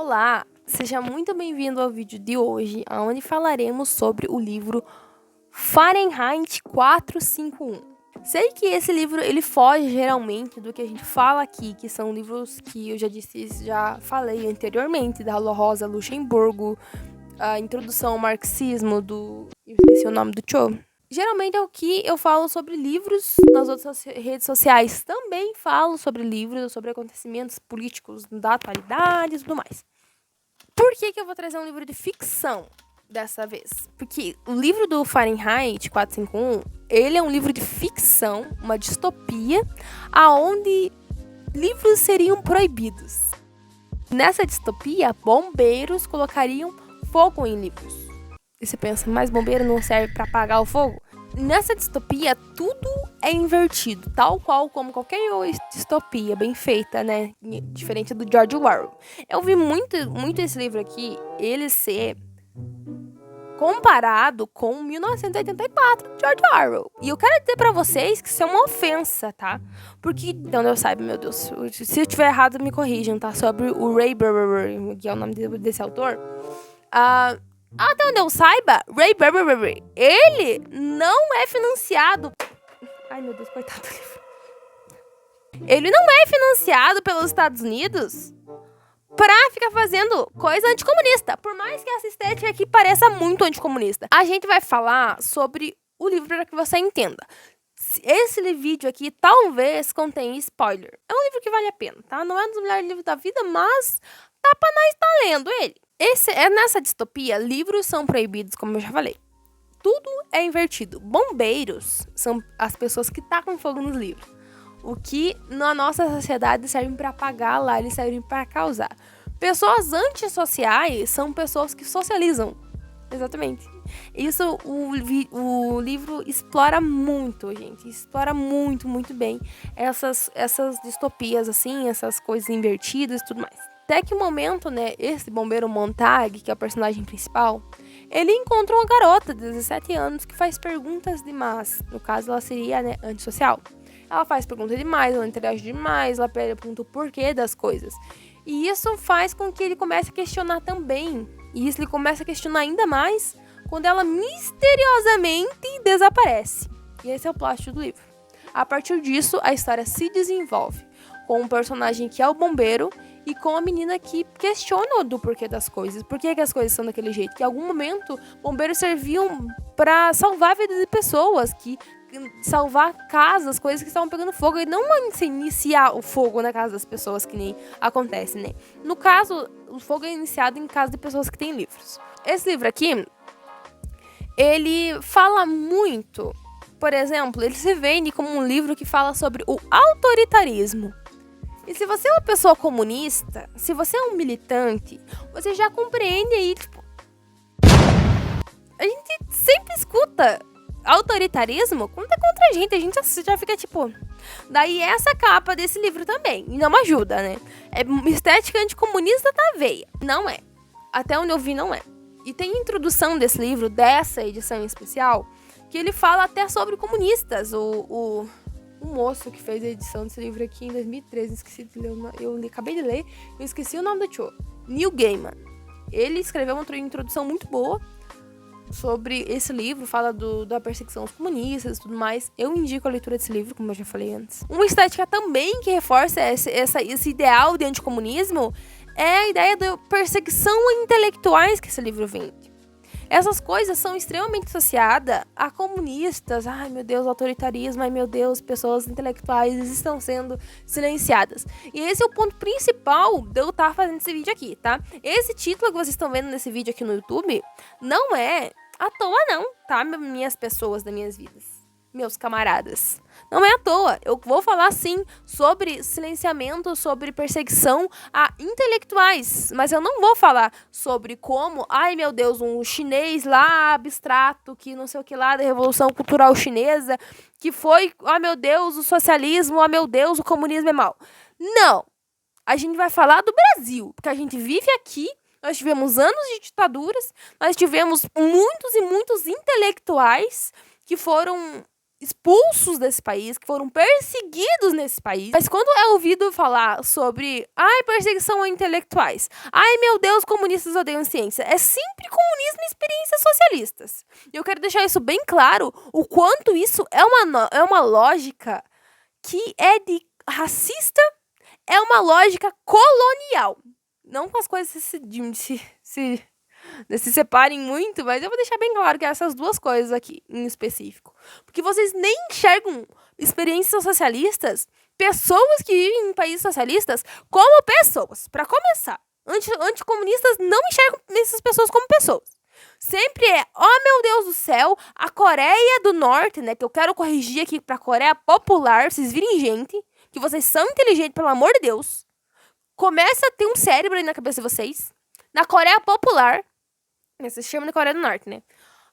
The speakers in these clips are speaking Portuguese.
Olá, seja muito bem-vindo ao vídeo de hoje, onde falaremos sobre o livro Fahrenheit 451. Sei que esse livro ele foge geralmente do que a gente fala aqui, que são livros que eu já falei anteriormente, da Rosa Luxemburgo, a introdução ao marxismo eu esqueci o nome do Cho. Geralmente é o que eu falo sobre livros nas outras redes sociais. Também falo sobre livros, sobre acontecimentos políticos da atualidade e tudo mais. Por que eu vou trazer um livro de ficção dessa vez? Porque o livro do Fahrenheit 451, ele é um livro de ficção, uma distopia, aonde livros seriam proibidos. Nessa distopia, bombeiros colocariam fogo em livros. E você pensa, mas bombeiro não serve para apagar o fogo? Nessa distopia, tudo é invertido, tal qual como qualquer distopia bem feita, né? Diferente do George Orwell. Eu vi muito esse livro aqui, ele ser comparado com 1984 de George Orwell. E eu quero dizer pra vocês que isso é uma ofensa, tá? Porque, então eu saiba, meu Deus, se eu tiver errado, me corrijam, tá? Sobre o Ray Bradbury, que é o nome desse autor. Até onde eu saiba, Ray Bradbury, ele não é financiado... Ai, meu Deus, coitado do livro. Ele não é financiado pelos Estados Unidos pra ficar fazendo coisa anticomunista. Por mais que essa estética aqui pareça muito anticomunista. A gente vai falar sobre o livro para que você entenda. Esse vídeo aqui talvez contenha spoiler. É um livro que vale a pena, tá? Não é um dos melhores livros da vida, mas dá pra nós estar lendo ele. Nessa distopia, livros são proibidos, como eu já falei. Tudo é invertido. Bombeiros são as pessoas que tacam fogo nos livros. O que na nossa sociedade serve para apagar, lá eles servem para causar. Pessoas antissociais são pessoas que socializam. Exatamente. Isso o livro explora muito, gente. Explora muito, muito bem essas distopias, assim, essas coisas invertidas e tudo mais. Até que o momento, né, esse bombeiro Montag, que é o personagem principal, ele encontra uma garota de 17 anos que faz perguntas demais. No caso, ela seria, né, antissocial. Ela faz perguntas demais, ela interage demais, ela pergunta o porquê das coisas. E isso faz com que ele comece a questionar também. E isso ele começa a questionar ainda mais quando ela misteriosamente desaparece. E esse é o plot do livro. A partir disso, a história se desenvolve com um personagem que é o bombeiro e com a menina que questiona do porquê das coisas. Por que as coisas são daquele jeito? Que em algum momento, bombeiros serviam para salvar a vida de pessoas, salvar casas, coisas que estavam pegando fogo, e não iniciar o fogo na casa das pessoas, que nem acontece, né? No caso, o fogo é iniciado em casa de pessoas que têm livros. Esse livro aqui, ele fala muito, por exemplo, ele se vende como um livro que fala sobre o autoritarismo. E se você é uma pessoa comunista, se você é um militante, você já compreende aí, tipo... A gente sempre escuta autoritarismo quando é contra a gente já fica tipo... Daí essa capa desse livro também, e não ajuda, né? É estética anticomunista da veia. Não é. Até onde eu vi, não é. E tem introdução desse livro, dessa edição em especial, que ele fala até sobre comunistas. O moço que fez a edição desse livro aqui em 2013, esqueci de ler, acabei de ler, eu esqueci o nome do Cho. Neil Gaiman. Ele escreveu uma introdução muito boa sobre esse livro, fala da perseguição aos comunistas e tudo mais. Eu indico a leitura desse livro, como eu já falei antes. Uma estética também que reforça esse ideal de anticomunismo é a ideia da perseguição a intelectuais que esse livro vende. Essas coisas são extremamente associadas a comunistas. Ai, meu Deus, autoritarismo. Ai, meu Deus, pessoas intelectuais estão sendo silenciadas. E esse é o ponto principal de eu estar fazendo esse vídeo aqui, tá? Esse título que vocês estão vendo nesse vídeo aqui no YouTube não é à toa não, tá? Minhas pessoas das minhas vidas. Meus camaradas. Não é à toa. Eu vou falar, sim, sobre silenciamento, sobre perseguição a intelectuais. Mas eu não vou falar sobre como, ai meu Deus, um chinês lá abstrato, que não sei o que lá, da Revolução Cultural Chinesa, que foi, ai meu Deus, o socialismo, ai meu Deus, o comunismo é mau. Não. A gente vai falar do Brasil, porque a gente vive aqui. Nós tivemos anos de ditaduras, nós tivemos muitos e muitos intelectuais que foram expulsos desse país, que foram perseguidos nesse país. Mas quando é ouvido falar sobre, perseguição a intelectuais, meu Deus, comunistas odeiam ciência, é sempre comunismo e experiências socialistas. E eu quero deixar isso bem claro, o quanto isso é uma lógica que é de racista, é uma lógica colonial. Não que as coisas se separem muito, mas eu vou deixar bem claro que essas duas coisas aqui, em específico. Porque vocês nem enxergam experiências socialistas, pessoas que vivem em países socialistas, como pessoas. Para começar, anticomunistas não enxergam essas pessoas como pessoas. Sempre meu Deus do céu, a Coreia do Norte, né, que eu quero corrigir aqui pra Coreia popular, vocês virem gente, que vocês são inteligentes, pelo amor de Deus. Começa a ter um cérebro aí na cabeça de vocês. Na Coreia popular, vocês chamam de Coreia do Norte, né?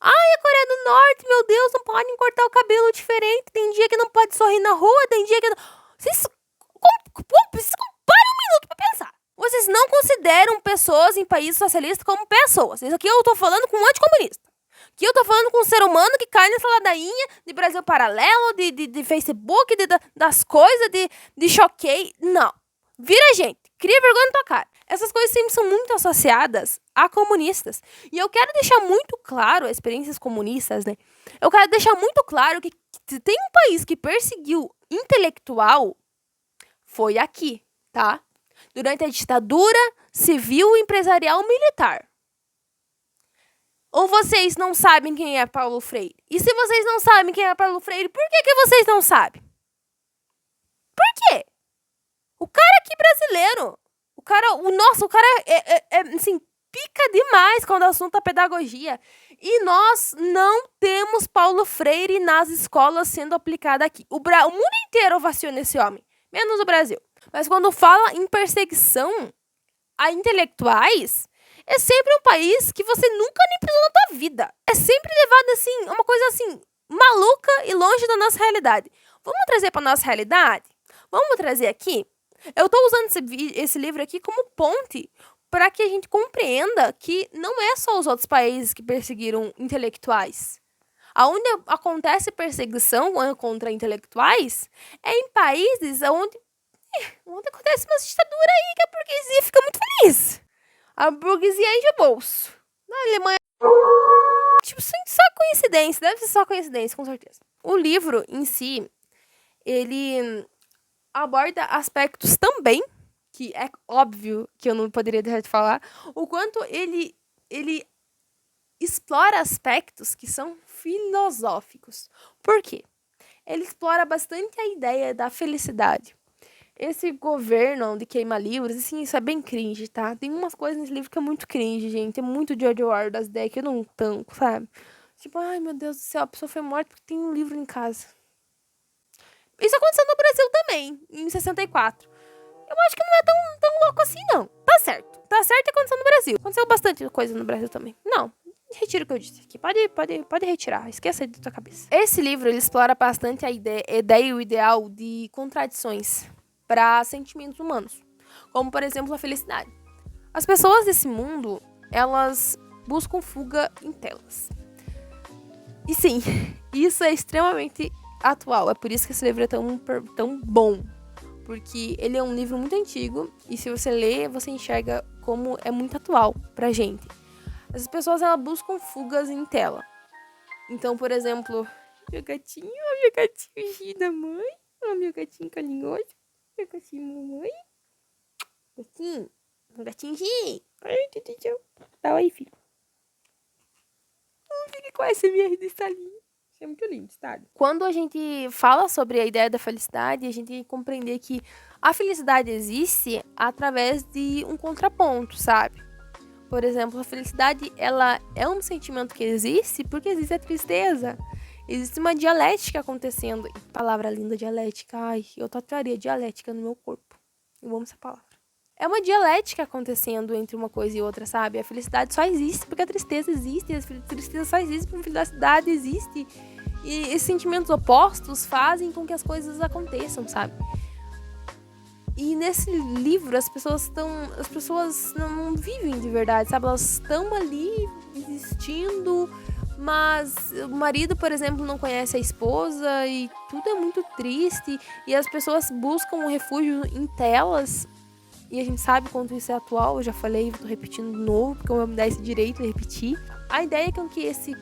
A Coreia do Norte, meu Deus, não podem cortar o cabelo diferente. Tem dia que não pode sorrir na rua, tem dia que não... Vocês comparem um minuto pra pensar. Vocês não consideram pessoas em países socialistas como pessoas. Isso aqui eu tô falando com um anticomunista. Aqui eu tô falando com um ser humano que cai nessa ladainha de Brasil Paralelo, de Facebook, das coisas, de choquei. Não. Vira gente. Cria vergonha na tua cara. Essas coisas sempre são muito associadas a comunistas. E eu quero deixar muito claro, experiências comunistas, né? Eu quero deixar muito claro que se tem um país que perseguiu intelectual, foi aqui, tá? Durante a ditadura civil, empresarial, militar. Ou vocês não sabem quem é Paulo Freire? E se vocês não sabem quem é Paulo Freire, por que vocês não sabem? Por quê? O cara aqui brasileiro, o cara assim, pica demais quando o assunto é pedagogia. E nós não temos Paulo Freire nas escolas sendo aplicado aqui. O mundo inteiro ovaciona esse homem, menos o Brasil. Mas quando fala em perseguição a intelectuais, é sempre um país que você nunca nem pisou na tua vida. É sempre levado assim, uma coisa assim, maluca e longe da nossa realidade. Vamos trazer para nossa realidade? Vamos trazer aqui? Eu tô usando esse livro aqui como ponte para que a gente compreenda que não é só os outros países que perseguiram intelectuais. Aonde acontece perseguição contra intelectuais é em países onde acontece uma ditadura aí que a burguesia fica muito feliz. A burguesia enche o bolso. Na Alemanha, tipo, só coincidência, deve ser só coincidência, com certeza. O livro em si, ele aborda aspectos também, que é óbvio que eu não poderia deixar de falar, o quanto ele explora aspectos que são filosóficos. Por quê? Ele explora bastante a ideia da felicidade. Esse governo de queima livros, assim, isso é bem cringe, tá? Tem umas coisas nesse livro que é muito cringe, gente. É muito George Orwell das ideias que eu não tanco, sabe? Tipo, ai meu Deus do céu, a pessoa foi morta porque tem um livro em casa. Isso aconteceu no Brasil também, em 64. Eu acho que não é tão louco assim, não. Tá certo. Tá certo e aconteceu no Brasil. Aconteceu bastante coisa no Brasil também. Não, retiro o que eu disse aqui. Pode retirar. Esqueça aí da tua cabeça. Esse livro, ele explora bastante a ideia e o ideal de contradições para sentimentos humanos. Como, por exemplo, a felicidade. As pessoas desse mundo, elas buscam fuga em telas. E sim, isso é extremamente atual. É por isso que esse livro é tão bom. Porque ele é um livro muito antigo e se você lê, você enxerga como é muito atual pra gente. As pessoas, elas buscam fugas em tela. Então, por exemplo, meu gatinho Gi da mãe, meu gatinho carinhoso, meu gatinho mamãe, gatinho Gi. Ai, tchau. Tá aí, filho. Fica com essa minha salinha. É muito lindo, sabe? Quando a gente fala sobre a ideia da felicidade, a gente tem que compreender que a felicidade existe através de um contraponto, sabe? Por exemplo, a felicidade, ela é um sentimento que existe porque existe a tristeza. Existe uma dialética acontecendo. Palavra linda, dialética. Ai, eu tatuaria dialética no meu corpo. Eu amo essa palavra. É uma dialética acontecendo entre uma coisa e outra, sabe? A felicidade só existe porque a tristeza existe. A tristeza só existe porque a felicidade existe. E esses sentimentos opostos fazem com que as coisas aconteçam, sabe? E nesse livro as pessoas não vivem de verdade, sabe? Elas estão ali existindo Mas o marido, por exemplo, não conhece a esposa e tudo é muito triste. E as pessoas buscam um refúgio em telas. E a gente sabe quanto isso é atual. Eu já falei, tô repetindo de novo, porque eu vou me dar esse direito de repetir. A ideia com que esse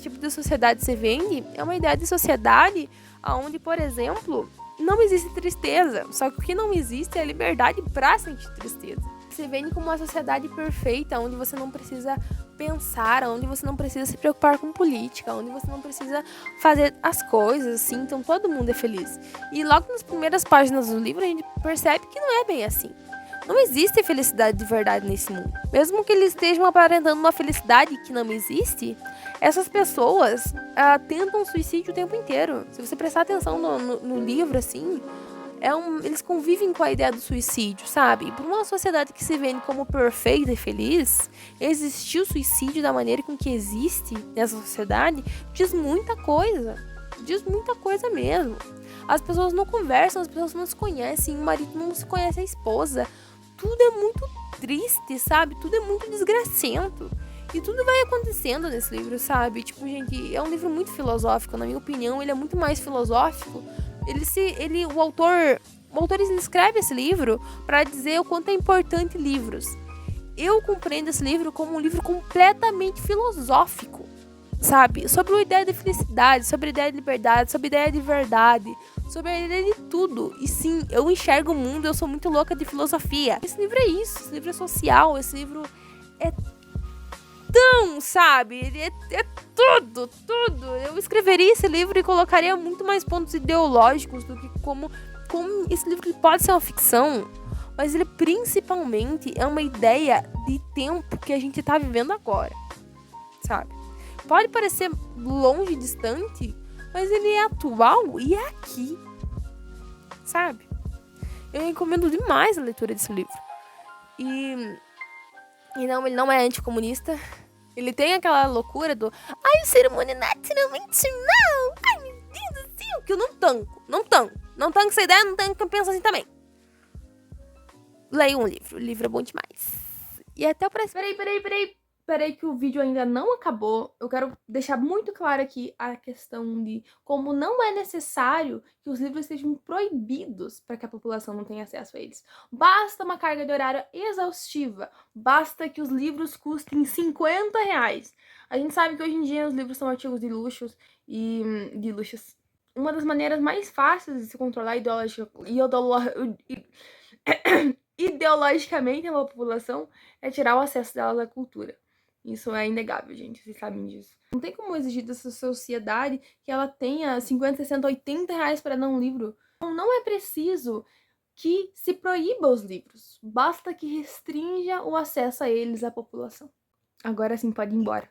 tipo de sociedade se vende é uma ideia de sociedade onde, por exemplo, não existe tristeza. Só que o que não existe é a liberdade pra sentir tristeza. Se vende como uma sociedade perfeita, onde você não precisa pensar, onde você não precisa se preocupar com política, onde você não precisa fazer as coisas, assim, então todo mundo é feliz. E logo nas primeiras páginas do livro a gente percebe que não é bem assim. Não existe felicidade de verdade nesse mundo. Mesmo que eles estejam aparentando uma felicidade que não existe, essas pessoas tentam suicídio o tempo inteiro. Se você prestar atenção no livro, assim, eles convivem com a ideia do suicídio, sabe? E por uma sociedade que se vende como perfeita e feliz, existir o suicídio da maneira com que existe nessa sociedade diz muita coisa. Diz muita coisa mesmo. As pessoas não conversam, as pessoas não se conhecem, o marido não se conhece a esposa. Tudo é muito triste, sabe? Tudo é muito desgracento. E tudo vai acontecendo nesse livro, sabe? Tipo, gente, é um livro muito filosófico. Na minha opinião, ele é muito mais filosófico. O autor ele escreve esse livro para dizer o quanto é importante livros. Eu compreendo esse livro como um livro completamente filosófico, sabe? Sobre a ideia de felicidade, sobre a ideia de liberdade, sobre a ideia de verdade, sobre a ideia de tudo. E sim, eu enxergo o mundo, eu sou muito louca de filosofia. Esse livro é isso, esse livro é social, esse livro é tão, sabe? Ele é tudo. Eu escreveria esse livro e colocaria muito mais pontos ideológicos do que como esse livro ele pode ser uma ficção, mas ele principalmente é uma ideia de tempo que a gente tá vivendo agora, sabe? Pode parecer longe, distante, mas ele é atual e é aqui, sabe? Eu recomendo demais a leitura desse livro. E não, ele não é anticomunista. Ele tem aquela loucura do ai, o ser humano é naturalmente mal. Ai, meu Deus do céu. Que eu não tanco. Não tanco essa ideia, não tanco quem pensa assim também. Leia um livro. O livro é bom demais. E até o próximo. Peraí que o vídeo ainda não acabou. Eu quero deixar muito claro aqui a questão de como não é necessário que os livros sejam proibidos para que a população não tenha acesso a eles. Basta uma carga de horário exaustiva. Basta que os livros custem R$50. A gente sabe que hoje em dia os livros são artigos de luxos e de luxos. Uma das maneiras mais fáceis de se controlar ideologicamente a população é tirar o acesso dela à cultura. Isso é inegável, gente, vocês sabem disso. Não tem como exigir dessa sociedade que ela tenha 50, 60, R$80 para dar um livro. Não é preciso que se proíba os livros. Basta que restrinja o acesso a eles à população. Agora sim, pode ir embora.